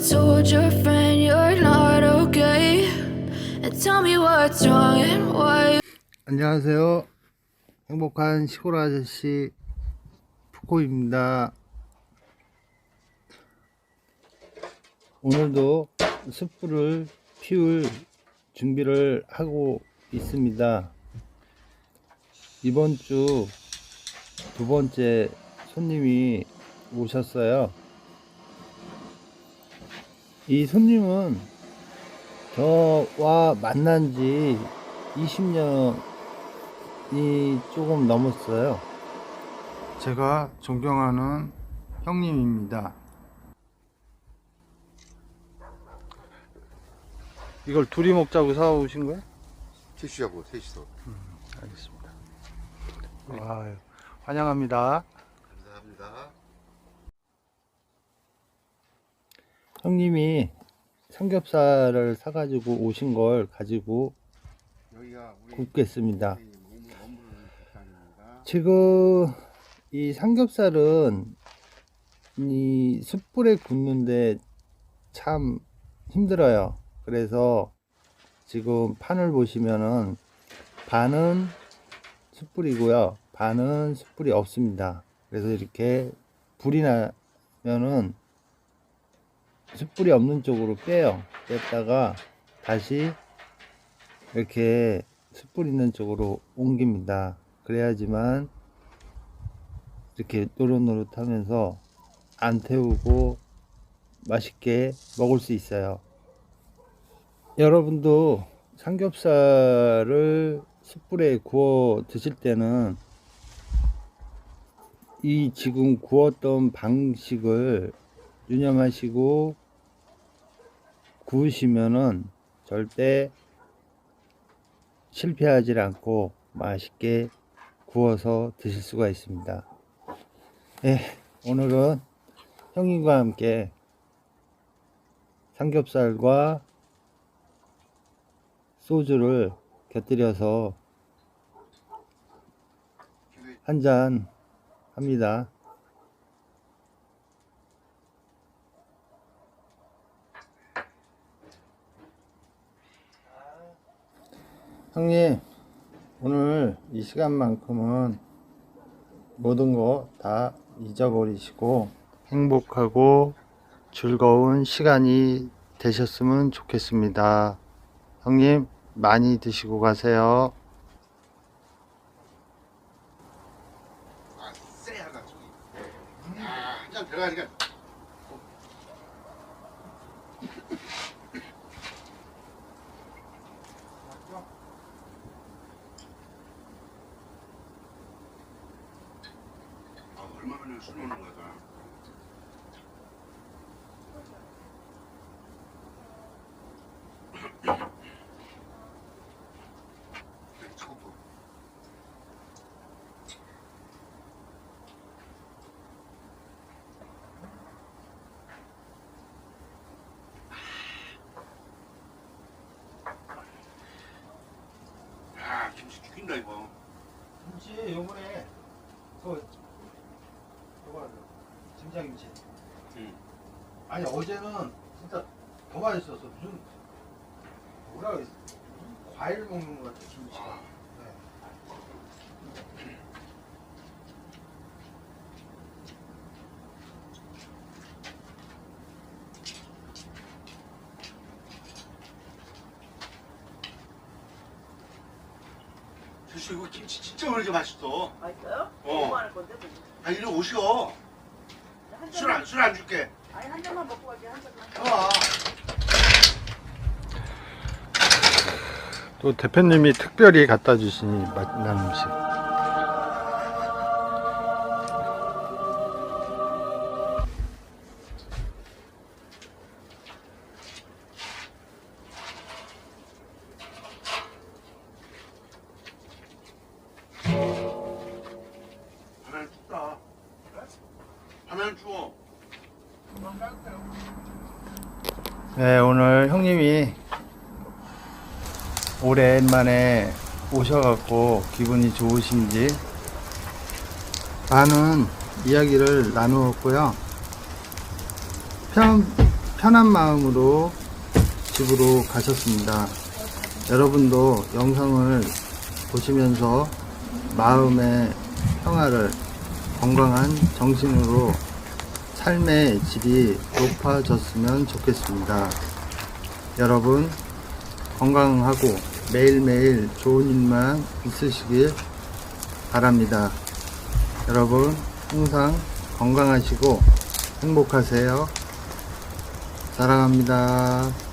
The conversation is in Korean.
told your friend you're not okay? And tell me what's wrong and why. 안녕하세요. 행복한 시골 아저씨 푸코입니다. 오늘도 숯불을 피울 준비를 하고 있습니다. 이번 주 두 번째 손님이 오셨어요. 이 손님은 저와 만난 지 20년이 조금 넘었어요. 제가 존경하는 형님입니다. 이걸 둘이 먹자고 사오신 거야? 셋이하고 셋이서. 알겠습니다. 아유, 환영합니다. 감사합니다. 형님이 삼겹살을 사가지고 오신 걸 가지고 여기가 우리 굽겠습니다. 업무 식당입니다. 지금 이 삼겹살은 이 숯불에 굽는데 참 힘들어요. 그래서 지금 판을 보시면은 반은 숯불이고요, 반은 숯불이 없습니다. 그래서 이렇게 불이 나면은 숯불이 없는 쪽으로 빼요. 뺐다가 다시 이렇게 숯불 있는 쪽으로 옮깁니다. 그래야지만 이렇게 노릇노릇하면서 안 태우고 맛있게 먹을 수 있어요. 여러분도 삼겹살을 숯불에 구워 드실 때는 이 지금 구웠던 방식을 유념하시고 구우시면은 절대 실패하지 않고 맛있게 구워서 드실 수가 있습니다. 예, 오늘은 형님과 함께 삼겹살과 소주를 곁들여서 한잔 합니다. 형님, 오늘 이 시간만큼은 모든 거 다 잊어버리시고 행복하고 즐거운 시간이 되셨으면 좋겠습니다. 형님, 많이 드시고 가세요. 아, 쎄하다 저기. 한 잔 들어가니까. 얼마나 술 먹는 거야? 야, 김치 죽인다 이거. 김치 요번에 요거 김장김치. 응. 아니 어제는 진짜 더 맛있었어. 무슨 뭐라 그래, 과일 먹는 것 같아 김치가. 네. 사실 이거 김치 진짜 왜 이렇게 맛있어? 맛있어요? 어. 너무 많을 건데 뭐. 아, 이리 오셔. 한 술 잔만, 안 줄게. 아니 한 잔만 먹고 갈게. 한 잔만. 와. 또 대표님이 특별히 갖다 주시니 맛난 음식. 하면 춥다. 하면 추워. 네, 오늘 형님이 오랜만에 오셔갖고 기분이 좋으신지 많은 이야기를 나누었고요. 편한 마음으로 집으로 가셨습니다. 여러분도 영상을 보시면서 마음의 평화를 건강한 정신으로 삶의 질이 높아졌으면 좋겠습니다. 여러분 건강하고 매일매일 좋은 일만 있으시길 바랍니다. 여러분 항상 건강하시고 행복하세요. 사랑합니다.